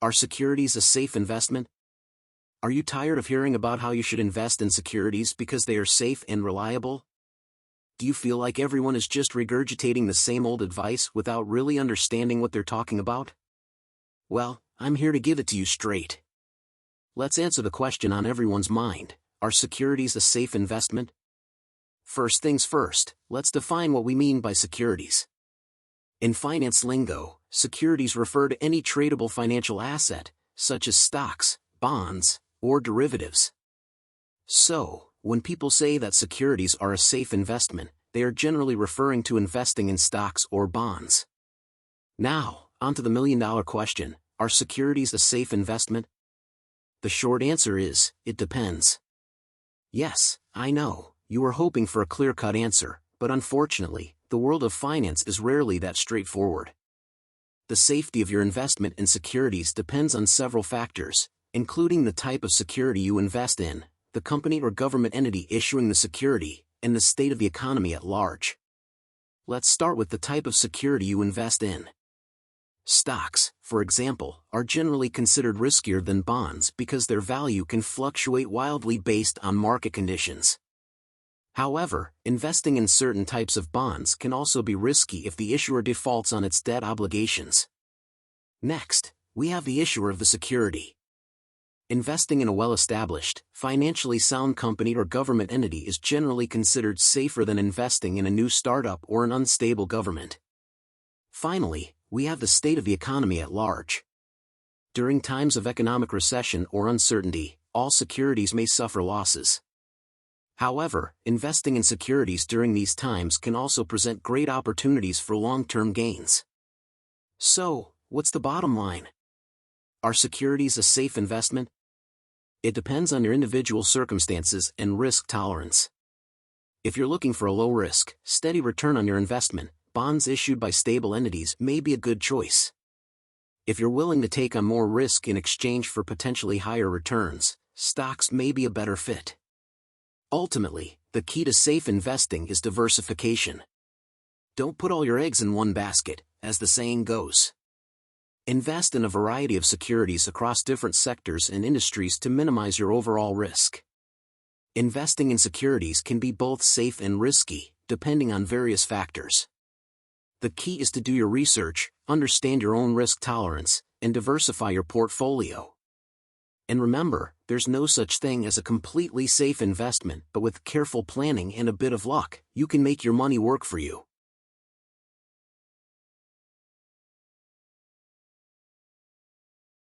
Are securities a safe investment? Are you tired of hearing about how you should invest in securities because they are safe and reliable? Do you feel like everyone is just regurgitating the same old advice without really understanding what they're talking about? Well, I'm here to give it to you straight. Let's answer the question on everyone's mind: are securities a safe investment? First things first, let's define what we mean by securities. In finance lingo, securities refer to any tradable financial asset, such as stocks, bonds, or derivatives. So, when people say that securities are a safe investment, they are generally referring to investing in stocks or bonds. Now, onto the million-dollar question: are securities a safe investment? The short answer is, it depends. Yes, I know, you were hoping for a clear-cut answer, but unfortunately, the world of finance is rarely that straightforward. The safety of your investment in securities depends on several factors, including the type of security you invest in, the company or government entity issuing the security, and the state of the economy at large. Let's start with the type of security you invest in. Stocks, for example, are generally considered riskier than bonds because their value can fluctuate wildly based on market conditions. However, investing in certain types of bonds can also be risky if the issuer defaults on its debt obligations. Next, we have the issuer of the security. Investing in a well-established, financially sound company or government entity is generally considered safer than investing in a new startup or an unstable government. Finally, we have the state of the economy at large. During times of economic recession or uncertainty, all securities may suffer losses. However, investing in securities during these times can also present great opportunities for long-term gains. So, what's the bottom line? Are securities a safe investment? It depends on your individual circumstances and risk tolerance. If you're looking for a low-risk, steady return on your investment, bonds issued by stable entities may be a good choice. If you're willing to take on more risk in exchange for potentially higher returns, stocks may be a better fit. Ultimately, the key to safe investing is diversification. Don't put all your eggs in one basket, as the saying goes. Invest in a variety of securities across different sectors and industries to minimize your overall risk. Investing in securities can be both safe and risky, depending on various factors. The key is to do your research, understand your own risk tolerance, and diversify your portfolio. And remember, there's no such thing as a completely safe investment, but with careful planning and a bit of luck, you can make your money work for you.